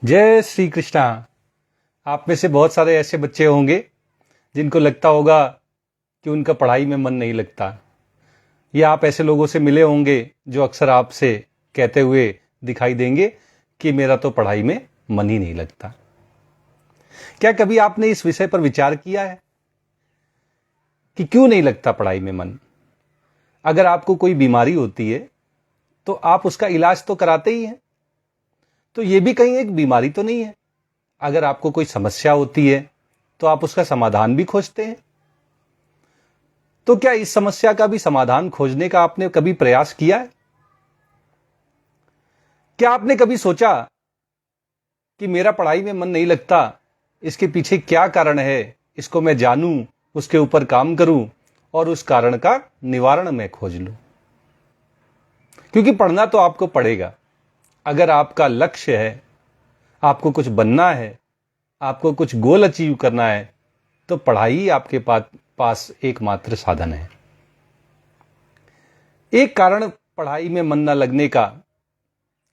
जय श्री कृष्णा। आप में से बहुत सारे ऐसे बच्चे होंगे जिनको लगता होगा कि उनका पढ़ाई में मन नहीं लगता, या आप ऐसे लोगों से मिले होंगे जो अक्सर आपसे कहते हुए दिखाई देंगे कि मेरा तो पढ़ाई में मन ही नहीं लगता। क्या कभी आपने इस विषय पर विचार किया है कि क्यों नहीं लगता पढ़ाई में मन? अगर आपको कोई बीमारी होती है तो आप उसका इलाज तो कराते ही हैं, तो ये भी कहीं एक बीमारी तो नहीं है? अगर आपको कोई समस्या होती है तो आप उसका समाधान भी खोजते हैं। तो क्या इस समस्या का भी समाधान खोजने का आपने कभी प्रयास किया है? क्या आपने कभी सोचा कि मेरा पढ़ाई में मन नहीं लगता, इसके पीछे क्या कारण है, इसको मैं जानूं, उसके ऊपर काम करूं और उस कारण का निवारण मैं खोज लूं? क्योंकि पढ़ना तो आपको पड़ेगा। अगर आपका लक्ष्य है, आपको कुछ बनना है, आपको कुछ गोल अचीव करना है, तो पढ़ाई आपके पास एकमात्र साधन है। एक कारण पढ़ाई में मन न लगने का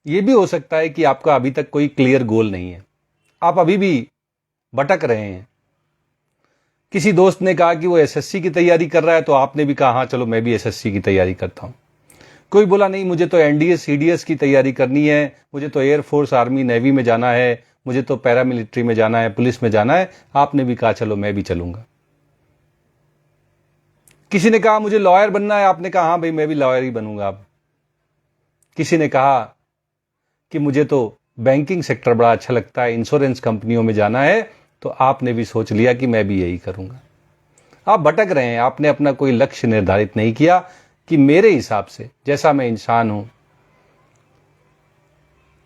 यह भी हो सकता है कि आपका अभी तक कोई क्लियर गोल नहीं है, आप अभी भी भटक रहे हैं। किसी दोस्त ने कहा कि वो एसएससी की तैयारी कर रहा है, तो आपने भी कहा हाँ चलो मैं भी एसएससी की तैयारी करता हूं। कोई बोला नहीं मुझे तो एनडीए सीडीएस की तैयारी करनी है, मुझे तो एयरफोर्स आर्मी नेवी में जाना है, मुझे तो पैरामिलिट्री में जाना है, पुलिस में जाना है। आपने भी कहा चलो मैं भी चलूंगा। किसी ने कहा मुझे लॉयर बनना है, आपने कहा हाँ भाई मैं भी लॉयर ही बनूंगा। अब किसी ने कहा कि मुझे तो बैंकिंग सेक्टर बड़ा अच्छा लगता है, इंश्योरेंस कंपनियों में जाना है, तो आपने भी सोच लिया कि मैं भी यही करूंगा। आप भटक रहे हैं, आपने अपना कोई लक्ष्य निर्धारित नहीं किया कि मेरे हिसाब से जैसा मैं इंसान हूं,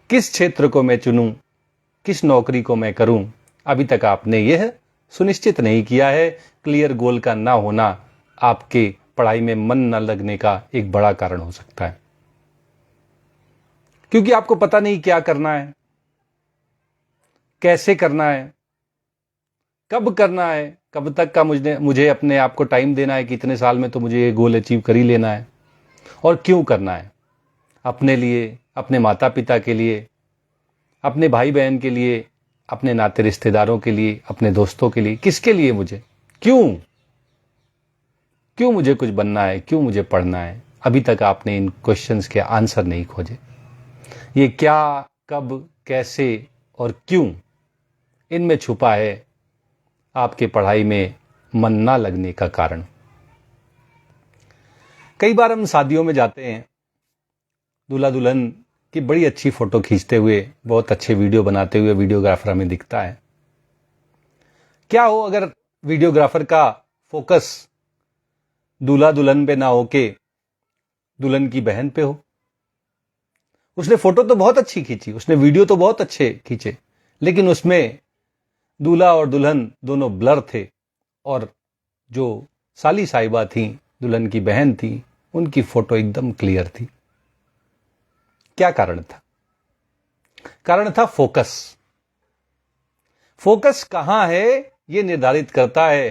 किस क्षेत्र को मैं चुनूं, किस नौकरी को मैं करूं। अभी तक आपने यह सुनिश्चित नहीं किया है। क्लियर गोल का ना होना आपके पढ़ाई में मन न लगने का एक बड़ा कारण हो सकता है, क्योंकि आपको पता नहीं क्या करना है, कैसे करना है, कब करना है, कब तक का मुझे अपने आप को टाइम देना है कि इतने साल में तो मुझे ये गोल अचीव कर ही लेना है, और क्यों करना है। अपने लिए, अपने माता पिता के लिए, अपने भाई बहन के लिए, अपने नाते रिश्तेदारों के लिए, अपने दोस्तों के लिए, किसके लिए मुझे, क्यों मुझे कुछ बनना है, क्यों मुझे पढ़ना है। अभी तक आपने इन क्वेश्चंस के आंसर नहीं खोजे। ये क्या, कब, कैसे और क्यों, इनमें छुपा है आपके पढ़ाई में मन ना लगने का कारण। कई बार हम शादियों में जाते हैं, दूल्हा दुल्हन की बड़ी अच्छी फोटो खींचते हुए, बहुत अच्छे वीडियो बनाते हुए वीडियोग्राफर हमें दिखता है। क्या हो अगर वीडियोग्राफर का फोकस दूल्हा दुल्हन पे ना होके दुल्हन की बहन पे हो? उसने फोटो तो बहुत अच्छी खींची, उसने वीडियो तो बहुत अच्छे खींचे, लेकिन उसमें दूल्हा और दुल्हन दोनों ब्लर थे, और जो साली साहिबा थी, दुल्हन की बहन थी, उनकी फोटो एकदम क्लियर थी। क्या कारण था? कारण था फोकस। फोकस कहां है यह निर्धारित करता है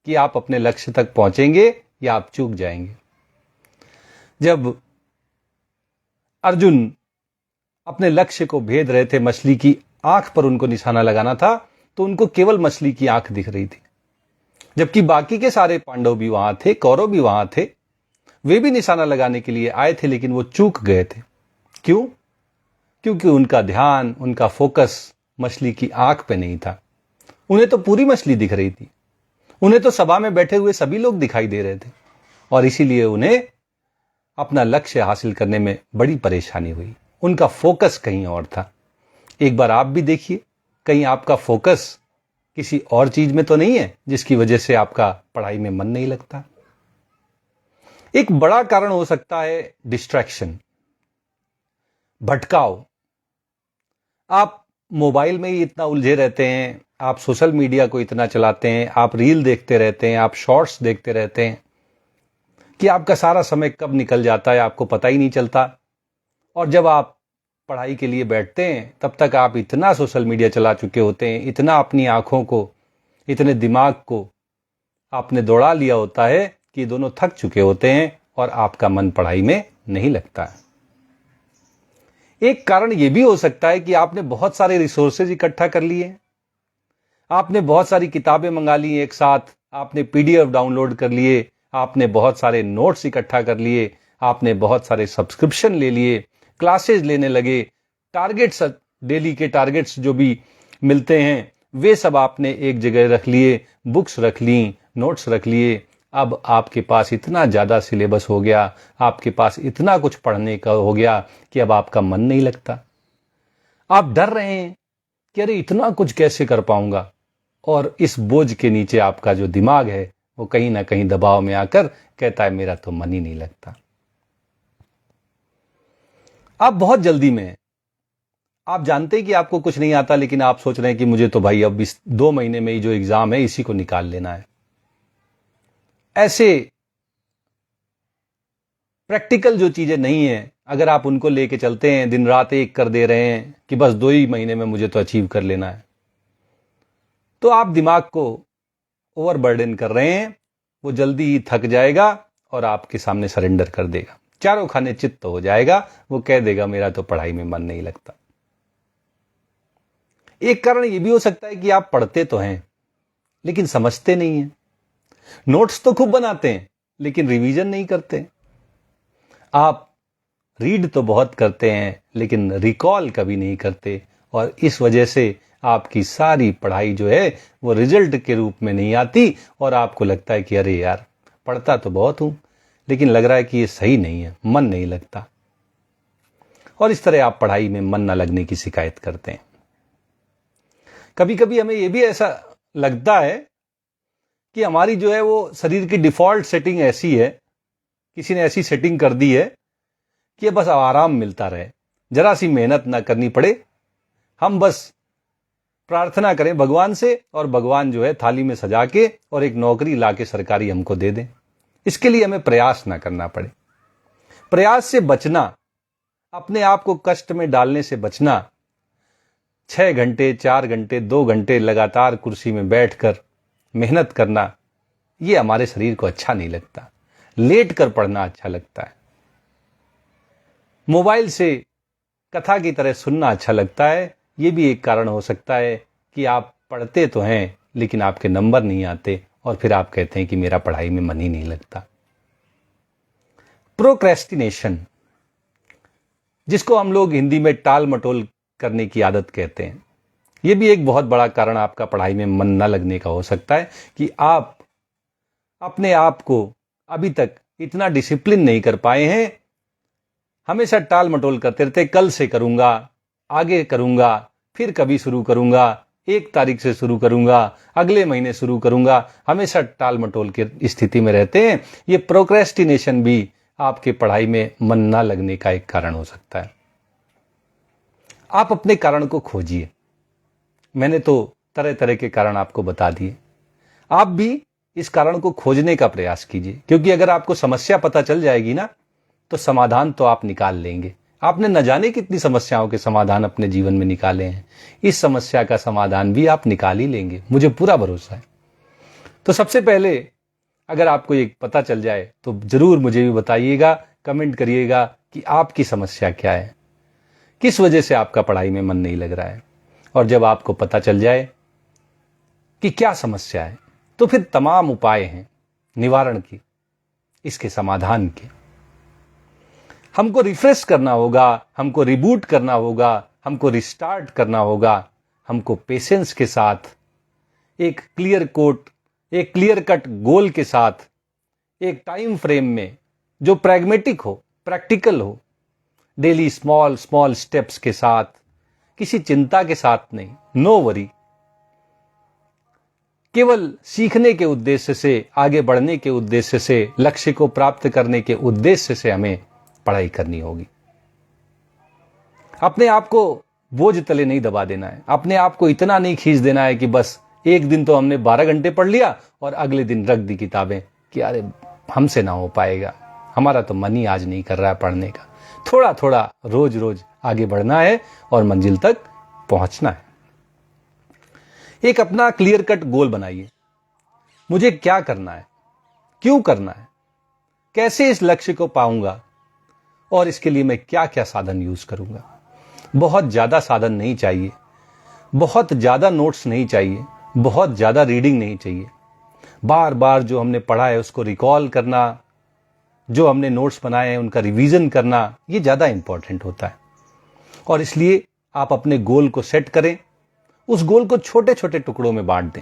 कि आप अपने लक्ष्य तक पहुंचेंगे या आप चूक जाएंगे। जब अर्जुन अपने लक्ष्य को भेद रहे थे, मछली की आंख पर उनको निशाना लगाना था, तो उनको केवल मछली की आंख दिख रही थी, जबकि बाकी के सारे पांडव भी वहां थे, कौरव भी वहां थे, वे भी निशाना लगाने के लिए आए थे, लेकिन वो चूक गए थे। क्यों? क्योंकि उनका ध्यान, उनका फोकस मछली की आंख पे नहीं था। उन्हें तो पूरी मछली दिख रही थी, उन्हें तो सभा में बैठे हुए सभी लोग दिखाई दे रहे थे, और इसीलिए उन्हें अपना लक्ष्य हासिल करने में बड़ी परेशानी हुई। उनका फोकस कहीं और था। एक बार आप भी देखिए, कहीं आपका फोकस किसी और चीज में तो नहीं है जिसकी वजह से आपका पढ़ाई में मन नहीं लगता। एक बड़ा कारण हो सकता है डिस्ट्रैक्शन, भटकाव। आप मोबाइल में ही इतना उलझे रहते हैं, आप सोशल मीडिया को इतना चलाते हैं, आप रील देखते रहते हैं, आप शॉर्ट्स देखते रहते हैं कि आपका सारा समय कब निकल जाता है आपको पता ही नहीं चलता। और जब आप पढ़ाई के लिए बैठते हैं, तब तक आप इतना सोशल मीडिया चला चुके होते हैं, इतना अपनी आंखों को, इतने दिमाग को आपने दौड़ा लिया होता है कि दोनों थक चुके होते हैं और आपका मन पढ़ाई में नहीं लगता है। एक कारण यह भी हो सकता है कि आपने बहुत सारे रिसोर्सेज इकट्ठा कर लिए, आपने बहुत सारी किताबें मंगा ली एक साथ, आपने पीडीएफ डाउनलोड कर लिए, आपने बहुत सारे नोट्स इकट्ठा कर लिए, आपने बहुत सारे सब्सक्रिप्शन ले लिए, क्लासेस लेने लगे, टारगेट्स, डेली के टारगेट्स जो भी मिलते हैं वे सब आपने एक जगह रख लिए, बुक्स रख ली, नोट्स रख लिए। अब आपके पास इतना ज़्यादा सिलेबस हो गया, आपके पास इतना कुछ पढ़ने का हो गया कि अब आपका मन नहीं लगता। आप डर रहे हैं कि अरे इतना कुछ कैसे कर पाऊंगा, और इस बोझ के नीचे आपका जो दिमाग है वो कहीं ना कहीं दबाव में आकर कहता है मेरा तो मन ही नहीं लगता। आप बहुत जल्दी में, आप जानते हैं कि आपको कुछ नहीं आता, लेकिन आप सोच रहे हैं कि मुझे तो भाई अब इस 2 महीने में ही जो एग्जाम है इसी को निकाल लेना है। ऐसे प्रैक्टिकल जो चीजें नहीं है, अगर आप उनको लेके चलते हैं, दिन रात एक कर दे रहे हैं कि बस 2 ही महीने में मुझे तो अचीव कर लेना है, तो आप दिमाग को ओवरबर्डन कर रहे हैं। वो जल्दी ही थक जाएगा और आपके सामने सरेंडर कर देगा, चारों खाने चित्त हो जाएगा, वो कह देगा मेरा तो पढ़ाई में मन नहीं लगता। एक कारण यह भी हो सकता है कि आप पढ़ते तो हैं लेकिन समझते नहीं हैं, नोट्स तो खूब बनाते हैं लेकिन रिवीजन नहीं करते। आप रीड तो बहुत करते हैं लेकिन रिकॉल कभी नहीं करते, और इस वजह से आपकी सारी पढ़ाई जो है वो रिजल्ट के रूप में नहीं आती, और आपको लगता है कि अरे यार पढ़ता तो बहुत हूं लेकिन लग रहा है कि ये सही नहीं है, मन नहीं लगता। और इस तरह आप पढ़ाई में मन न लगने की शिकायत करते हैं। कभी कभी हमें यह भी ऐसा लगता है कि हमारी जो है वो शरीर की डिफॉल्ट सेटिंग ऐसी है, किसी ने ऐसी सेटिंग कर दी है कि बस आराम मिलता रहे, जरा सी मेहनत ना करनी पड़े, हम बस प्रार्थना करें भगवान से और भगवान जो है थाली में सजा के और एक नौकरी लाके सरकारी हमको दे दें। इसके लिए हमें प्रयास ना करना पड़े। प्रयास से बचना, अपने आप को कष्ट में डालने से बचना, 6 घंटे 4 घंटे 2 घंटे लगातार कुर्सी में बैठकर मेहनत करना, यह हमारे शरीर को अच्छा नहीं लगता। लेट कर पढ़ना अच्छा लगता है, मोबाइल से कथा की तरह सुनना अच्छा लगता है। यह भी एक कारण हो सकता है कि आप पढ़ते तो हैं लेकिन आपके नंबर नहीं आते, और फिर आप कहते हैं कि मेरा पढ़ाई में मन ही नहीं लगता। प्रोक्रेस्टिनेशन, जिसको हम लोग हिंदी में टाल मटोल करने की आदत कहते हैं, यह भी एक बहुत बड़ा कारण आपका पढ़ाई में मन न लगने का हो सकता है कि आप अपने आप को अभी तक इतना डिसिप्लिन नहीं कर पाए हैं। हमेशा टाल मटोल करते रहते, कल से करूंगा, आगे करूंगा, फिर कभी शुरू करूंगा, 1 तारीख से शुरू करूंगा, अगले महीने शुरू करूंगा, हमेशा टाल मटोल की स्थिति में रहते हैं। ये प्रोक्रेस्टिनेशन भी आपके पढ़ाई में मन ना लगने का एक कारण हो सकता है। आप अपने कारण को खोजिए। मैंने तो तरह तरह के कारण आपको बता दिए, आप भी इस कारण को खोजने का प्रयास कीजिए, क्योंकि अगर आपको समस्या पता चल जाएगी ना तो समाधान तो आप निकाल लेंगे। आपने न जाने कितनी समस्याओं के समाधान अपने जीवन में निकाले हैं, इस समस्या का समाधान भी आप निकाल ही लेंगे, मुझे पूरा भरोसा है। तो सबसे पहले अगर आपको ये पता चल जाए तो जरूर मुझे भी बताइएगा, कमेंट करिएगा कि आपकी समस्या क्या है, किस वजह से आपका पढ़ाई में मन नहीं लग रहा है। और जब आपको पता चल जाए कि क्या समस्या है तो फिर तमाम उपाय हैं निवारण की, इसके समाधान के। हमको रिफ्रेश करना होगा, हमको रिबूट करना होगा, हमको रिस्टार्ट करना होगा। हमको पेशेंस के साथ, एक क्लियर कट गोल के साथ, एक टाइम फ्रेम में जो प्रैग्मेटिक हो, प्रैक्टिकल हो, डेली स्मॉल स्मॉल स्टेप्स के साथ, किसी चिंता के साथ नहीं, नो वरी, केवल सीखने के उद्देश्य से, आगे बढ़ने के उद्देश्य से, लक्ष्य को प्राप्त करने के उद्देश्य से हमें पढ़ाई करनी होगी। अपने आप को बोझ तले नहीं दबा देना है, अपने आप को इतना नहीं खींच देना है कि बस एक दिन तो हमने 12 घंटे पढ़ लिया और अगले दिन रख दी किताबें कि अरे हमसे ना हो पाएगा, हमारा तो मन ही आज नहीं कर रहा है पढ़ने का। थोड़ा थोड़ा रोज रोज आगे बढ़ना है और मंजिल तक पहुंचना है। एक अपना क्लियर कट गोल बनाइए, मुझे क्या करना है, क्यों करना है, कैसे इस लक्ष्य को पाऊंगा और इसके लिए मैं क्या क्या साधन यूज करूंगा। बहुत ज्यादा साधन नहीं चाहिए, बहुत ज्यादा नोट्स नहीं चाहिए, बहुत ज्यादा रीडिंग नहीं चाहिए। बार बार जो हमने पढ़ा है उसको रिकॉल करना, जो हमने नोट्स बनाए हैं उनका रिवीजन करना, ये ज्यादा इंपॉर्टेंट होता है। और इसलिए आप अपने गोल को सेट करें, उस गोल को छोटे छोटे टुकड़ों में बांट दें।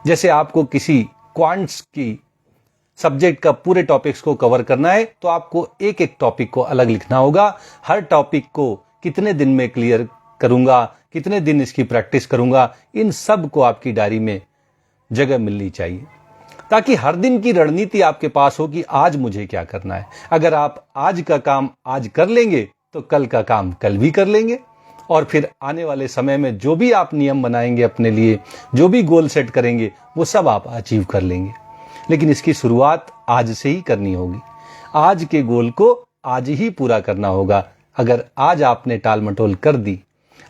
जैसे आपको किसी क्वांट्स की सब्जेक्ट का पूरे टॉपिक्स को कवर करना है तो आपको एक एक टॉपिक को अलग लिखना होगा। हर टॉपिक को कितने दिन में क्लियर करूंगा, कितने दिन इसकी प्रैक्टिस करूंगा, इन सब को आपकी डायरी में जगह मिलनी चाहिए, ताकि हर दिन की रणनीति आपके पास हो कि आज मुझे क्या करना है। अगर आप आज का काम आज कर लेंगे तो कल का काम कल भी कर लेंगे, और फिर आने वाले समय में जो भी आप नियम बनाएंगे अपने लिए, जो भी गोल सेट करेंगे, वो सब आप अचीव कर लेंगे। लेकिन इसकी शुरुआत आज से ही करनी होगी। आज के गोल को आज ही पूरा करना होगा। अगर आज आपने टाल मटोल कर दी,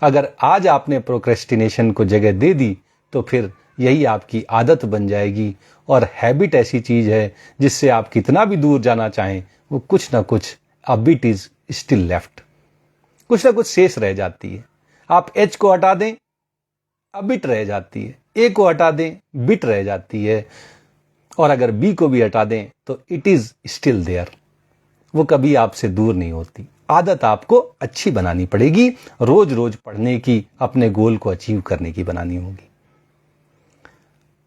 अगर आज आपने प्रोक्रेस्टिनेशन को जगह दे दी, तो फिर यही आपकी आदत बन जाएगी। और हैबिट ऐसी चीज है जिससे आप कितना भी दूर जाना चाहें, वो कुछ ना कुछ a bit is still left, कुछ ना कुछ शेष रह जाती है। आप एच को हटा दें, अ बिट रह जाती है। ए को हटा दें, बिट रह जाती है। और अगर बी को भी हटा दें तो इट इज स्टिल देयर, वो कभी आपसे दूर नहीं होती। आदत आपको अच्छी बनानी पड़ेगी, रोज रोज पढ़ने की, अपने गोल को अचीव करने की बनानी होगी।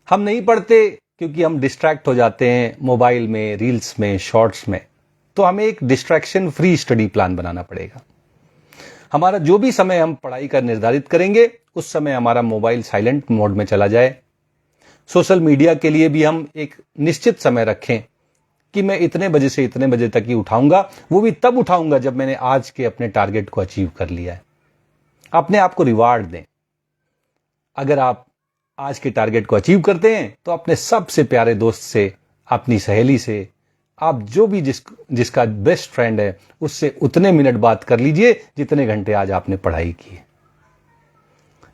हम नहीं पढ़ते क्योंकि हम डिस्ट्रैक्ट हो जाते हैं मोबाइल में, रील्स में, शॉर्ट्स में। तो हमें एक डिस्ट्रैक्शन फ्री स्टडी प्लान बनाना पड़ेगा। हमारा जो भी समय हम पढ़ाई का निर्धारित करेंगे, उस समय हमारा मोबाइल साइलेंट मोड में चला जाए। सोशल मीडिया के लिए भी हम एक निश्चित समय रखें कि मैं इतने बजे से इतने बजे तक ही उठाऊंगा, वो भी तब उठाऊंगा जब मैंने आज के अपने टारगेट को अचीव कर लिया है। अपने आप को रिवार्ड दें। अगर आप आज के टारगेट को अचीव करते हैं तो अपने सबसे प्यारे दोस्त से, अपनी सहेली से, आप जो भी जिसका बेस्ट फ्रेंड है, उससे उतने मिनट बात कर लीजिए जितने घंटे आज आपने पढ़ाई की है।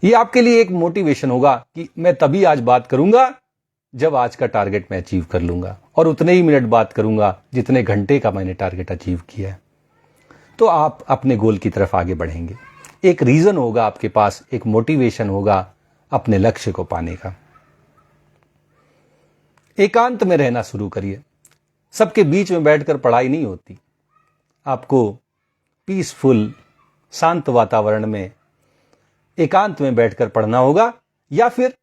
ये आपके लिए एक मोटिवेशन होगा कि मैं तभी आज बात करूंगा जब आज का टारगेट मैं अचीव कर लूंगा, और उतने ही मिनट बात करूंगा जितने घंटे का मैंने टारगेट अचीव किया है। तो आप अपने गोल की तरफ आगे बढ़ेंगे। एक रीजन होगा आपके पास, एक मोटिवेशन होगा अपने लक्ष्य को पाने का। एकांत में रहना शुरू करिए। सबके बीच में बैठकर पढ़ाई नहीं होती। आपको पीसफुल, शांत वातावरण में, एकांत में बैठकर पढ़ना होगा, या फिर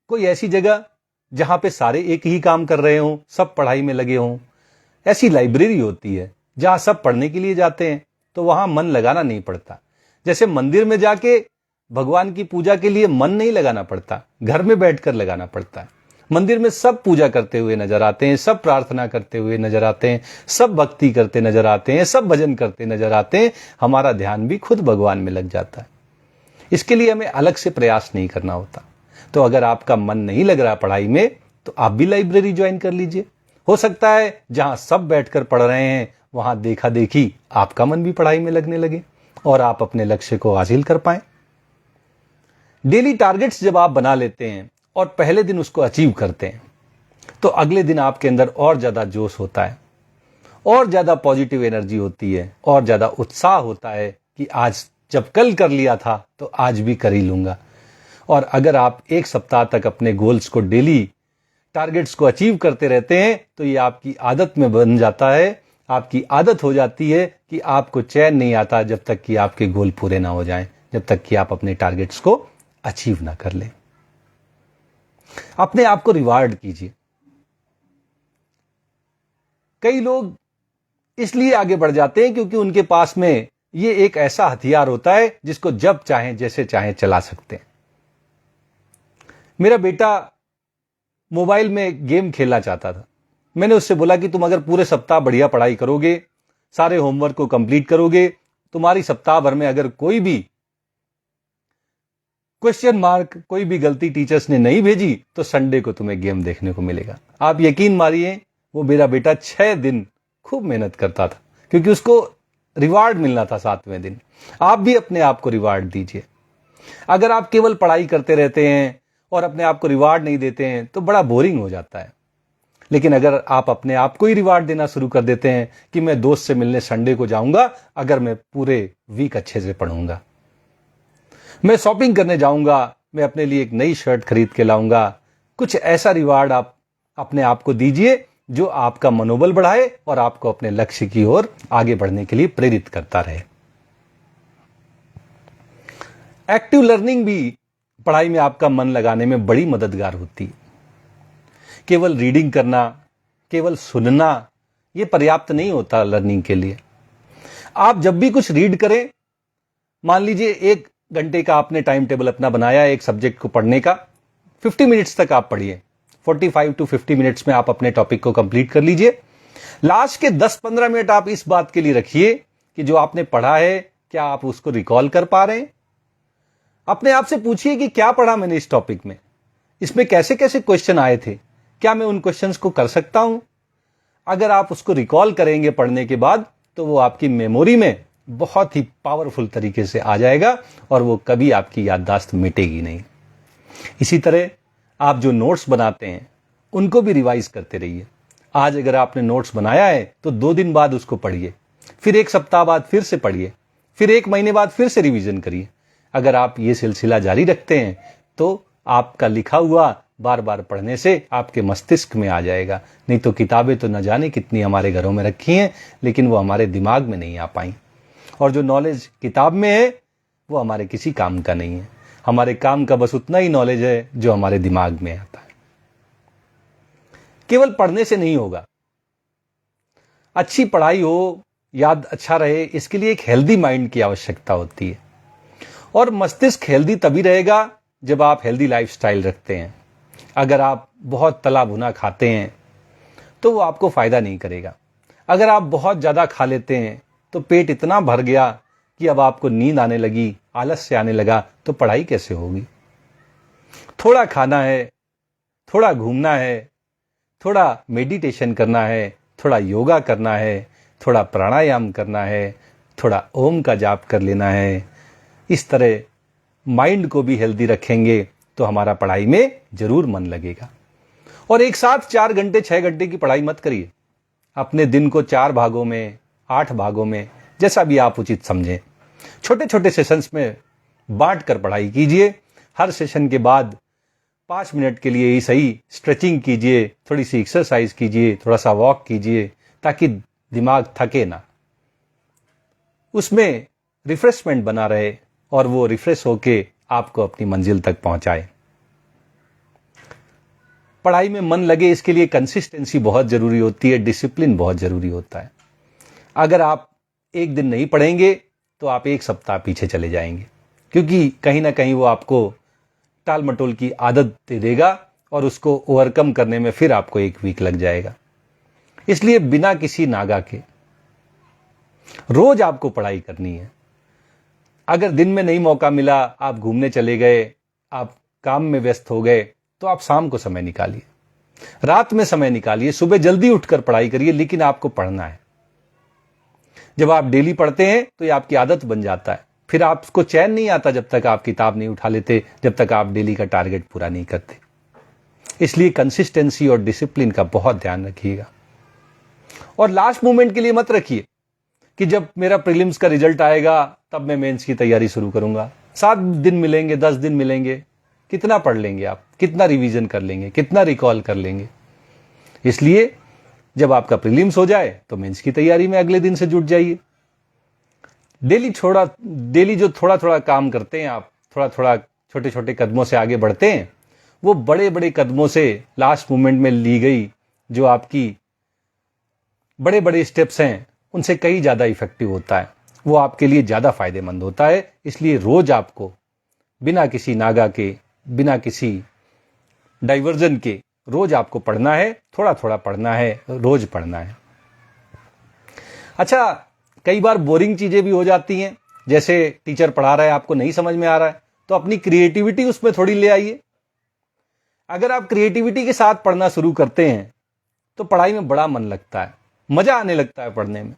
कोई ऐसी जगह जहां पे सारे एक ही काम कर रहे हों, सब पढ़ाई में लगे हों। ऐसी लाइब्रेरी होती है जहां सब पढ़ने के लिए जाते हैं, तो वहां मन लगाना नहीं पड़ता। जैसे मंदिर में जाके भगवान की पूजा के लिए मन नहीं लगाना पड़ता, घर में बैठकर लगाना पड़ता है। मंदिर में सब पूजा करते हुए नजर आते हैं, सब प्रार्थना करते हुए नजर आते हैं, सब भक्ति करते नजर आते हैं, सब भजन करते नजर आते हैं। हमारा ध्यान भी खुद भगवान में लग जाता है। इसके लिए हमें अलग से प्रयास नहीं करना होता। तो अगर आपका मन नहीं लग रहा पढ़ाई में, तो आप भी लाइब्रेरी ज्वाइन कर लीजिए। हो सकता है जहां सब बैठकर पढ़ रहे हैं, वहां देखा देखी आपका मन भी पढ़ाई में लगने लगे और आप अपने लक्ष्य को हासिल कर पाए। डेली टारगेट्स जब आप बना लेते हैं और पहले दिन उसको अचीव करते हैं, तो अगले दिन आपके अंदर और ज्यादा जोश होता है, और ज्यादा पॉजिटिव एनर्जी होती है, और ज्यादा उत्साह होता है कि आज जब कल कर लिया था तो आज भी कर ही लूंगा। और अगर आप एक सप्ताह तक अपने गोल्स को, डेली टारगेट्स को अचीव करते रहते हैं, तो ये आपकी आदत में बन जाता है। आपकी आदत हो जाती है कि आपको चैन नहीं आता जब तक कि आपके गोल पूरे ना हो जाएं, जब तक कि आप अपने टारगेट्स को अचीव ना कर लें। अपने आप को रिवार्ड कीजिए। कई लोग इसलिए आगे बढ़ जाते हैं क्योंकि उनके पास में ये एक ऐसा हथियार होता है जिसको जब चाहें, जैसे चाहें चला सकते हैं। मेरा बेटा मोबाइल में गेम खेलना चाहता था। मैंने उससे बोला कि तुम अगर पूरे सप्ताह बढ़िया पढ़ाई करोगे, सारे होमवर्क को कंप्लीट करोगे, तुम्हारी सप्ताह भर में अगर कोई भी क्वेश्चन मार्क, कोई भी गलती टीचर्स ने नहीं भेजी, तो संडे को तुम्हें गेम देखने को मिलेगा। आप यकीन मानिए, वो मेरा बेटा 6 दिन खूब मेहनत करता था क्योंकि उसको रिवार्ड मिलना था 7वें दिन। आप भी अपने आप को रिवार्ड दीजिए। अगर आप केवल पढ़ाई करते रहते हैं और अपने आप को रिवार्ड नहीं देते हैं तो बड़ा बोरिंग हो जाता है। लेकिन अगर आप अपने आप को ही रिवार्ड देना शुरू कर देते हैं कि मैं दोस्त से मिलने संडे को जाऊंगा अगर मैं पूरे वीक अच्छे से पढ़ूंगा, मैं शॉपिंग करने जाऊंगा, मैं अपने लिए एक नई शर्ट खरीद के लाऊंगा। कुछ ऐसा रिवार्ड आप अपने आप को दीजिए जो आपका मनोबल बढ़ाए और आपको अपने लक्ष्य की ओर आगे बढ़ने के लिए प्रेरित करता रहे। एक्टिव लर्निंग भी पढ़ाई में आपका मन लगाने में बड़ी मददगार होती है। केवल रीडिंग करना, केवल सुनना, यह पर्याप्त नहीं होता लर्निंग के लिए। आप जब भी कुछ रीड करें, मान लीजिए 1 घंटे का आपने टाइम टेबल अपना बनाया एक सब्जेक्ट को पढ़ने का, 50 मिनट्स तक आप पढ़िए। 45 to 50 मिनट्स में आप अपने टॉपिक को कंप्लीट कर लीजिए। लास्ट के 10-15 मिनट आप इस बात के लिए रखिए कि जो आपने पढ़ा है क्या आप उसको रिकॉल कर पा रहे हैं। अपने आप से पूछिए कि क्या पढ़ा मैंने इस टॉपिक में, इसमें कैसे कैसे क्वेश्चन आए थे, क्या मैं उन क्वेश्चंस को कर सकता हूं। अगर आप उसको रिकॉल करेंगे पढ़ने के बाद तो वो आपकी मेमोरी में बहुत ही पावरफुल तरीके से आ जाएगा और वो कभी आपकी याददाश्त मिटेगी नहीं। इसी तरह आप जो नोट्स बनाते हैं उनको भी रिवाइज करते रहिए। आज अगर आपने नोट्स बनाया है तो 2 दिन बाद उसको पढ़िए, फिर 1 सप्ताह बाद फिर से पढ़िए, फिर 1 महीने बाद फिर से रिवीजन करिए। अगर आप ये सिलसिला जारी रखते हैं तो आपका लिखा हुआ बार बार पढ़ने से आपके मस्तिष्क में आ जाएगा। नहीं तो किताबें तो न जाने कितनी हमारे घरों में रखी हैं, लेकिन वो हमारे दिमाग में नहीं आ पाई। और जो नॉलेज किताब में है वो हमारे किसी काम का नहीं है। हमारे काम का बस उतना ही नॉलेज है जो हमारे दिमाग में आता है। केवल पढ़ने से नहीं होगा। अच्छी पढ़ाई हो, याद अच्छा रहे, इसके लिए एक हेल्दी माइंड की आवश्यकता होती है। और मस्तिष्क हेल्दी तभी रहेगा जब आप हेल्दी लाइफस्टाइल रखते हैं। अगर आप बहुत तला भुना खाते हैं तो वो आपको फायदा नहीं करेगा। अगर आप बहुत ज्यादा खा लेते हैं तो पेट इतना भर गया कि अब आपको नींद आने लगी, आलस्य आने लगा, तो पढ़ाई कैसे होगी। थोड़ा खाना है, थोड़ा घूमना है, थोड़ा मेडिटेशन करना है, थोड़ा योगा करना है, थोड़ा प्राणायाम करना है, थोड़ा ओम का जाप कर लेना है। इस तरह माइंड को भी हेल्दी रखेंगे तो हमारा पढ़ाई में जरूर मन लगेगा। और एक साथ 4 घंटे 6 घंटे की पढ़ाई मत करिए। अपने दिन को 4 भागों में, 8 भागों में, जैसा भी आप उचित समझें, छोटे छोटे सेशंस में बांट कर पढ़ाई कीजिए। हर सेशन के बाद 5 मिनट के लिए ही सही स्ट्रेचिंग कीजिए, थोड़ी सी एक्सरसाइज कीजिए, थोड़ा सा वॉक कीजिए, ताकि दिमाग थके ना, उसमें रिफ्रेशमेंट बना रहे और वो रिफ्रेश होके आपको अपनी मंजिल तक पहुंचाए। पढ़ाई में मन लगे, इसके लिए कंसिस्टेंसी बहुत जरूरी होती है, डिसिप्लिन बहुत जरूरी होता है। अगर आप एक दिन नहीं पढ़ेंगे तो आप 1 सप्ताह पीछे चले जाएंगे, क्योंकि कहीं ना कहीं वो आपको टाल मटोल की आदत दे देगा और उसको ओवरकम करने में फिर आपको 1 वीक लग जाएगा। इसलिए बिना किसी नागा के रोज आपको पढ़ाई करनी है। अगर दिन में नहीं मौका मिला, आप घूमने चले गए, आप काम में व्यस्त हो गए, तो आप शाम को समय निकालिए, रात में समय निकालिए, सुबह जल्दी उठकर पढ़ाई करिए, लेकिन आपको पढ़ना है। जब आप डेली पढ़ते हैं तो ये आपकी आदत बन जाता है। फिर आपको चैन नहीं आता जब तक आप किताब नहीं उठा लेते, जब तक आप डेली का टारगेट पूरा नहीं करते। इसलिए कंसिस्टेंसी और डिसिप्लिन का बहुत ध्यान रखिएगा। और लास्ट मोमेंट के लिए मत रखिए कि जब मेरा प्रीलिम्स का रिजल्ट आएगा तब मैं मेंस की तैयारी शुरू करूंगा। 7 दिन मिलेंगे, 10 दिन मिलेंगे, कितना पढ़ लेंगे आप, कितना रिवीजन कर लेंगे, कितना रिकॉल कर लेंगे। इसलिए जब आपका प्रीलिम्स हो जाए तो मेंस की तैयारी में अगले दिन से जुट जाइए। डेली जो थोड़ा थोड़ा काम करते हैं आप, थोड़ा थोड़ा छोटे छोटे कदमों से आगे बढ़ते हैं, वो बड़े बड़े कदमों से लास्ट मोमेंट में ली गई जो आपकी बड़े बड़े स्टेप्स हैं उनसे कहीं ज्यादा इफेक्टिव होता है, वो आपके लिए ज्यादा फायदेमंद होता है। इसलिए रोज आपको बिना किसी नागा के, बिना किसी डाइवर्जन के रोज आपको पढ़ना है, थोड़ा थोड़ा पढ़ना है, रोज पढ़ना है। अच्छा, कई बार बोरिंग चीजें भी हो जाती हैं, जैसे टीचर पढ़ा रहा है, आपको नहीं समझ में आ रहा है, तो अपनी क्रिएटिविटी उसमें थोड़ी ले आइए। अगर आप क्रिएटिविटी के साथ पढ़ना शुरू करते हैं तो पढ़ाई में बड़ा मन लगता है, मजा आने लगता है पढ़ने में।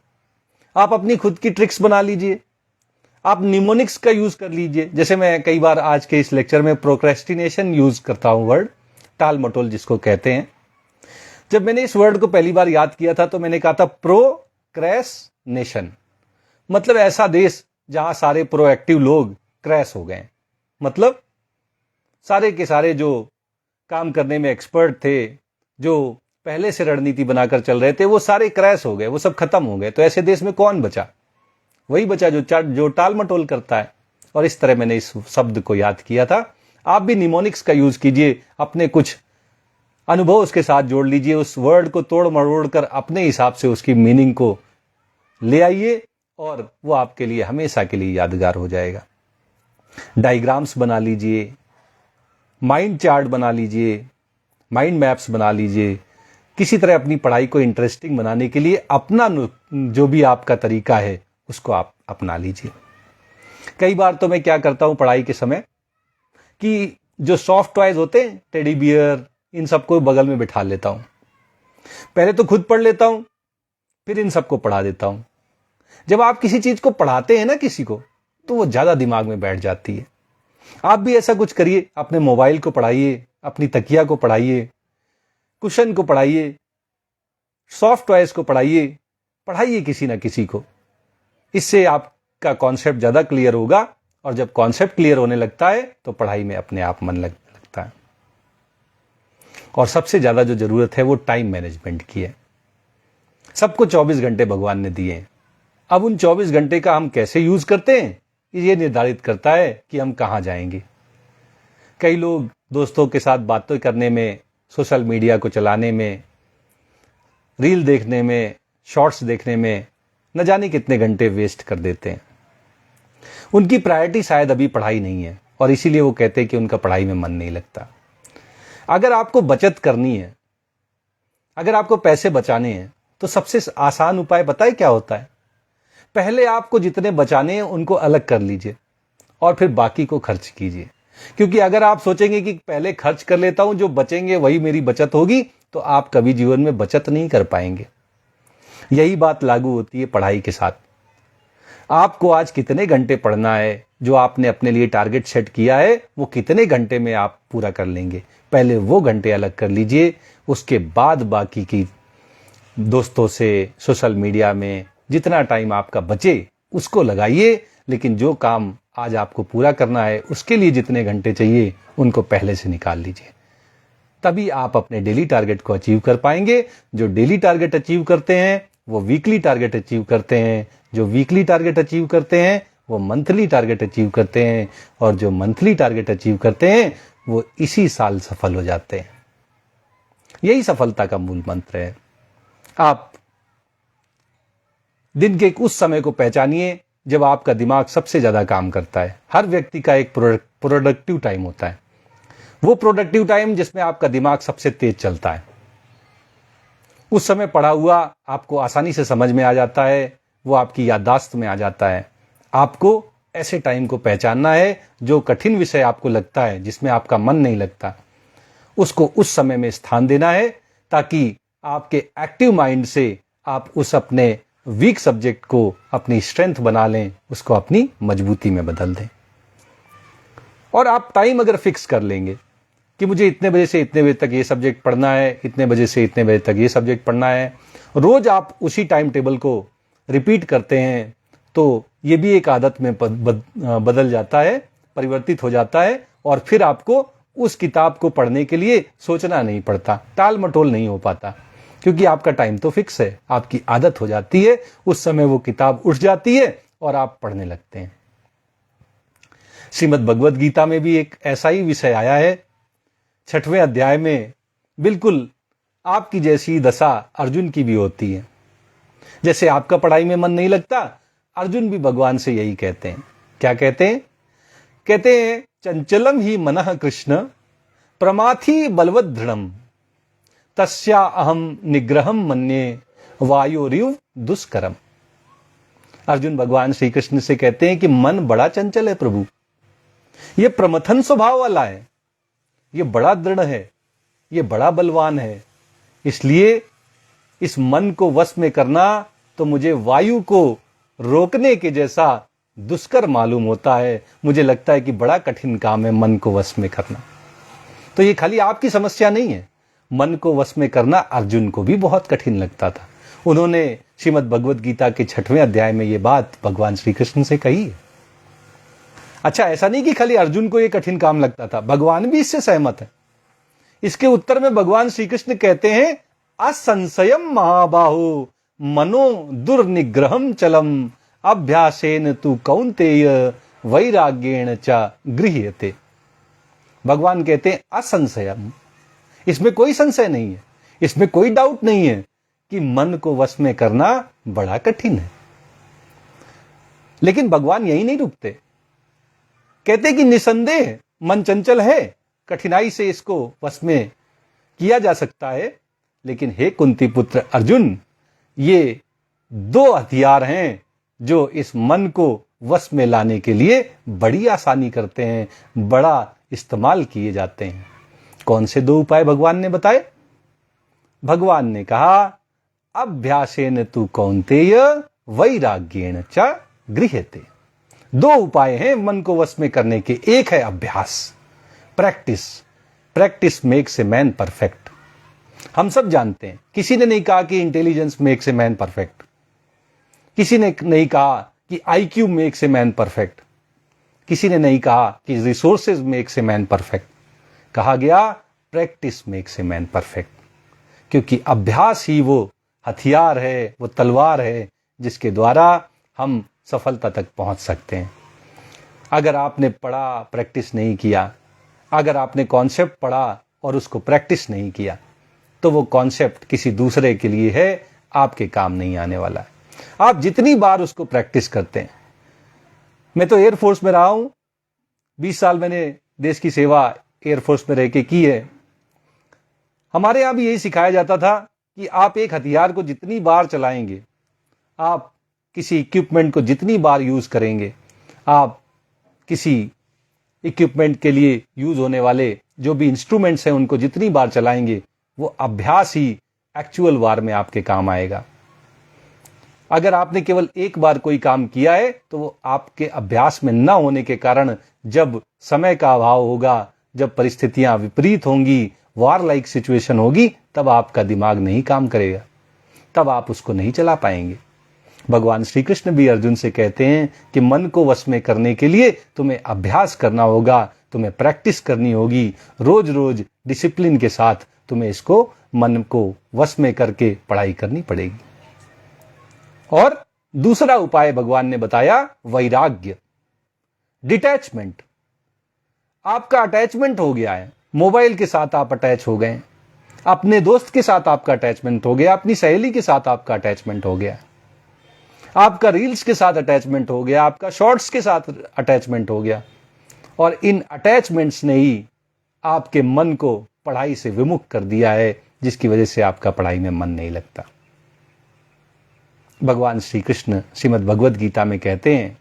आप अपनी खुद की ट्रिक्स बना लीजिए, आप निमोनिक्स का यूज कर लीजिए। जैसे मैं कई बार आज के इस लेक्चर में प्रोक्रेस्टिनेशन यूज करता हूं, वर्ड टाल मटोल जिसको कहते हैं। जब मैंने इस वर्ड को पहली बार याद किया था तो मैंने कहा था प्रोक्रेस्टिनेशन, मतलब ऐसा देश जहां सारे प्रोएक्टिव लोग क्रैश हो गए। मतलब सारे के सारे जो काम करने में एक्सपर्ट थे, जो पहले से रणनीति बनाकर चल रहे थे, वो सारे क्रैश हो गए, वो सब खत्म हो गए। तो ऐसे देश में कौन बचा? वही बचा जो टाल मटोल करता है। और इस तरह मैंने इस शब्द को याद किया था। आप भी निमोनिक्स का यूज कीजिए, अपने कुछ अनुभव उसके साथ जोड़ लीजिए, उस वर्ड को तोड़ मरोड़ कर अपने हिसाब से उसकी मीनिंग को ले आइए और वो आपके लिए हमेशा के लिए यादगार हो जाएगा। डायग्राम्स बना लीजिए, माइंड चार्ट बना लीजिए, माइंड मैप्स बना लीजिए। किसी तरह अपनी पढ़ाई को इंटरेस्टिंग बनाने के लिए अपना जो भी आपका तरीका है उसको आप अपना लीजिए। कई बार तो मैं क्या करता हूं पढ़ाई के समय कि जो सॉफ्ट टॉयज होते हैं, टेडी बियर, इन सबको बगल में बिठा लेता हूं। पहले तो खुद पढ़ लेता हूं, फिर इन सबको पढ़ा देता हूं। जब आप किसी चीज को पढ़ाते हैं ना किसी को, तो वो ज्यादा दिमाग में बैठ जाती है। आप भी ऐसा कुछ करिए, अपने मोबाइल को पढ़ाइए, अपनी तकिया को पढ़ाइए, कुशन को पढ़ाइए, सॉफ्ट टॉयज को पढ़ाइए किसी ना किसी को। इससे आपका कॉन्सेप्ट ज्यादा क्लियर होगा और जब कॉन्सेप्ट क्लियर होने लगता है तो पढ़ाई में अपने आप मन लगने लगता है। और सबसे ज्यादा जो जरूरत है वो टाइम मैनेजमेंट की है। सबको 24 घंटे भगवान ने दिए हैं। अब उन 24 घंटे का हम कैसे यूज करते हैं ये निर्धारित करता है कि हम कहां जाएंगे। कई लोग दोस्तों के साथ बातें करने में, सोशल मीडिया को चलाने में, रील देखने में, शॉर्ट्स देखने में न जाने कितने घंटे वेस्ट कर देते हैं। उनकी प्रायोरिटी शायद अभी पढ़ाई नहीं है और इसीलिए वो कहते हैं कि उनका पढ़ाई में मन नहीं लगता। अगर आपको बचत करनी है, अगर आपको पैसे बचाने हैं, तो सबसे आसान उपाय पता है क्या होता है? पहले आपको जितने बचाने हैं उनको अलग कर लीजिए और फिर बाकी को खर्च कीजिए। क्योंकि अगर आप सोचेंगे कि पहले खर्च कर लेता हूं, जो बचेंगे वही मेरी बचत होगी, तो आप कभी जीवन में बचत नहीं कर पाएंगे। यही बात लागू होती है पढ़ाई के साथ। आपको आज कितने घंटे पढ़ना है, जो आपने अपने लिए टारगेट सेट किया है, वो कितने घंटे में आप पूरा कर लेंगे, पहले वो घंटे अलग कर लीजिए। उसके बाद बाकी की दोस्तों से, सोशल मीडिया में जितना टाइम आपका बचे उसको लगाइए। लेकिन जो काम आज आपको पूरा करना है उसके लिए जितने घंटे चाहिए उनको पहले से निकाल लीजिए। तभी आप अपने डेली टारगेट को अचीव कर पाएंगे। जो डेली टारगेट अचीव करते हैं वो वीकली टारगेट अचीव करते हैं, जो वीकली टारगेट अचीव करते हैं वो मंथली टारगेट अचीव करते हैं, और जो मंथली टारगेट अचीव करते हैं वो इसी साल सफल हो जाते हैं। यही सफलता का मूल मंत्र है। आप दिन के उस समय को पहचानिए जब आपका दिमाग सबसे ज्यादा काम करता है। हर व्यक्ति का एक प्रोडक्टिव टाइम होता है, वो प्रोडक्टिव टाइम जिसमें आपका दिमाग सबसे तेज चलता है। उस समय पढ़ा हुआ आपको आसानी से समझ में आ जाता है, वो आपकी याददाश्त में आ जाता है। आपको ऐसे टाइम को पहचानना है। जो कठिन विषय आपको लगता है, जिसमें आपका मन नहीं लगता, उसको उस समय में स्थान देना है, ताकि आपके एक्टिव माइंड से आप उस अपने वीक सब्जेक्ट को अपनी स्ट्रेंथ बना लें, उसको अपनी मजबूती में बदल दें। और आप टाइम अगर फिक्स कर लेंगे कि मुझे इतने बजे से इतने बजे तक ये सब्जेक्ट पढ़ना है, इतने बजे से इतने बजे तक ये सब्जेक्ट पढ़ना है, रोज आप उसी टाइम टेबल को रिपीट करते हैं, तो ये भी एक आदत में बदल जाता है, परिवर्तित हो जाता है। और फिर आपको उस किताब को पढ़ने के लिए सोचना नहीं पड़ता, टाल मटोल नहीं हो पाता, क्योंकि आपका टाइम तो फिक्स है, आपकी आदत हो जाती है। उस समय वो किताब उठ जाती है और आप पढ़ने लगते हैं। श्रीमद् भगवद गीता में भी एक ऐसा ही विषय आया है। 6वें अध्याय में बिल्कुल आपकी जैसी दशा अर्जुन की भी होती है। जैसे आपका पढ़ाई में मन नहीं लगता, अर्जुन भी भगवान से यही कहते हैं। क्या कहते हैं? कहते हैं, चंचलम ही मनः कृष्ण प्रमाथि बलवद दृढ़म तस्या अहम निग्रहम मन्ये वायोरिव दुष्करम। अर्जुन भगवान श्री कृष्ण से कहते हैं कि मन बड़ा चंचल है प्रभु, ये प्रमथन स्वभाव वाला है, ये बड़ा दृढ़ है, ये बड़ा बलवान है। इसलिए इस मन को वश में करना तो मुझे वायु को रोकने के जैसा दुष्कर मालूम होता है। मुझे लगता है कि बड़ा कठिन काम है मन को वश में करना। तो ये खाली आपकी समस्या नहीं है, मन को वश में करना अर्जुन को भी बहुत कठिन लगता था। उन्होंने श्रीमद् भगवद गीता के 6वें अध्याय में ये बात भगवान श्री कृष्ण से कही है। अच्छा, ऐसा नहीं कि खाली अर्जुन को यह कठिन काम लगता था, भगवान भी इससे सहमत है। इसके उत्तर में भगवान श्री कृष्ण कहते हैं, असंशयम महाबाहु मनो दुर्निग्रहम चलम अभ्यासेन तु कौन्तेय वैराग्येण च गृह्यते। भगवान कहते हैं असंशयम, इसमें कोई संशय नहीं है, इसमें कोई डाउट नहीं है कि मन को वश में करना बड़ा कठिन है। लेकिन भगवान यही नहीं रुकते, कहते कि निसंदेह मन चंचल है, कठिनाई से इसको वश में किया जा सकता है, लेकिन हे कुंती पुत्र अर्जुन, ये दो हथियार हैं जो इस मन को वश में लाने के लिए बड़ी आसानी करते हैं, बड़ा इस्तेमाल किए जाते हैं। कौन से दो उपाय भगवान ने बताए? भगवान ने कहा, अभ्यासेन तु कौन्तेय वैराग्येण च गृह्यते। दो उपाय हैं मन को वश में करने के। एक है अभ्यास, practice. Practice makes a man perfect. हम सब जानते हैं, किसी ने नहीं कहा कि intelligence makes a man perfect, किसी ने नहीं कहा कि IQ makes a man perfect, किसी ने नहीं कहा कि resources makes a man perfect. कहा गया practice makes a man perfect, क्योंकि अभ्यास ही वो हथियार है, वो तलवार है जिसके द्वारा हम सफलता तक पहुंच सकते हैं। अगर आपने पढ़ा, प्रैक्टिस नहीं किया, अगर आपने कॉन्सेप्ट पढ़ा और उसको प्रैक्टिस नहीं किया, तो वो कॉन्सेप्ट किसी दूसरे के लिए है, आपके काम नहीं आने वाला है। आप जितनी बार उसको प्रैक्टिस करते हैं, मैं तो एयरफोर्स में रहा हूं, 20 साल मैंने देश की सेवा एयरफोर्स में रह के की है। हमारे यहां भी यही सिखाया जाता था कि आप एक हथियार को जितनी बार चलाएंगे, आप किसी इक्विपमेंट को जितनी बार यूज करेंगे, आप किसी इक्विपमेंट के लिए यूज होने वाले जो भी इंस्ट्रूमेंट्स हैं उनको जितनी बार चलाएंगे, वो अभ्यास ही एक्चुअल वार में आपके काम आएगा। अगर आपने केवल एक बार कोई काम किया है, तो वो आपके अभ्यास में न होने के कारण जब समय का अभाव होगा, जब परिस्थितियां विपरीत होंगी, वार लाइक सिचुएशन होगी, तब आपका दिमाग नहीं काम करेगा, तब आप उसको नहीं चला पाएंगे। भगवान श्री कृष्ण भी अर्जुन से कहते हैं कि मन को वश में करने के लिए तुम्हें अभ्यास करना होगा, तुम्हें प्रैक्टिस करनी होगी, रोज रोज डिसिप्लिन के साथ तुम्हें इसको मन को वश में करके पढ़ाई करनी पड़ेगी। और दूसरा उपाय भगवान ने बताया, वैराग्य, डिटैचमेंट। आपका अटैचमेंट हो गया है, मोबाइल के साथ आप अटैच हो गए, अपने दोस्त के साथ आपका अटैचमेंट हो गया, अपनी सहेली के साथ आपका अटैचमेंट हो गया, आपका रील्स के साथ अटैचमेंट हो गया, आपका शॉर्ट्स के साथ अटैचमेंट हो गया, और इन अटैचमेंट्स ने ही आपके मन को पढ़ाई से विमुख कर दिया है, जिसकी वजह से आपका पढ़ाई में मन नहीं लगता। भगवान श्री कृष्ण श्रीमद् भगवद गीता में कहते हैं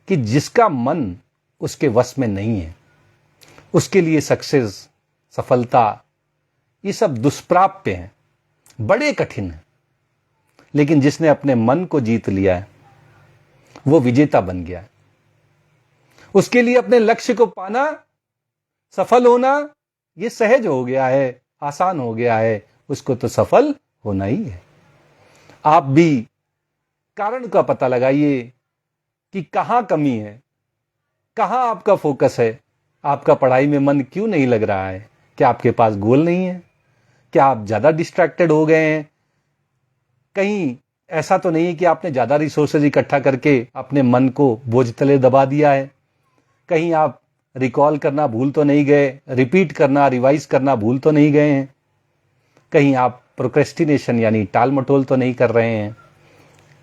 कि जिसका मन उसके वश में नहीं है, उसके लिए सक्सेस, सफलता, ये सब दुष्प्राप्य हैं, बड़े कठिन हैं। लेकिन जिसने अपने मन को जीत लिया है, वो विजेता बन गया है। उसके लिए अपने लक्ष्य को पाना, सफल होना, ये सहज हो गया है, आसान हो गया है, उसको तो सफल होना ही है। आप भी कारण का पता लगाइए कि कहां कमी है, कहां आपका फोकस है, आपका पढ़ाई में मन क्यों नहीं लग रहा है। क्या आपके पास गोल नहीं है? क्या आप ज्यादा डिस्ट्रैक्टेड हो गए हैं? कहीं ऐसा तो नहीं है कि आपने ज्यादा रिसोर्सेज इकट्ठा करके अपने मन को बोझ तले दबा दिया है? कहीं आप रिकॉल करना भूल तो नहीं गए, रिपीट करना, रिवाइज करना भूल तो नहीं गए हैं? कहीं आप प्रोक्रेस्टिनेशन यानी टाल मटोल तो नहीं कर रहे हैं?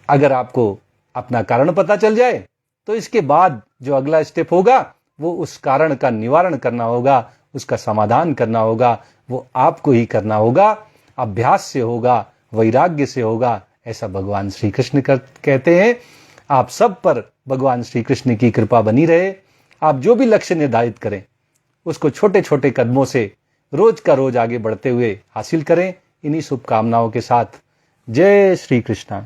अगर आपको अपना कारण पता चल जाए, तो इसके बाद जो अगला स्टेप होगा, वो उस कारण का निवारण करना होगा, उसका समाधान करना होगा, वो आपको ही करना होगा, अभ्यास से होगा, वैराग्य से होगा, ऐसा भगवान श्री कृष्ण कहते हैं। आप सब पर भगवान श्री कृष्ण की कृपा बनी रहे। आप जो भी लक्ष्य निर्धारित करें, उसको छोटे छोटे कदमों से रोज का रोज आगे बढ़ते हुए हासिल करें। इन्हीं शुभकामनाओं के साथ जय श्री कृष्ण।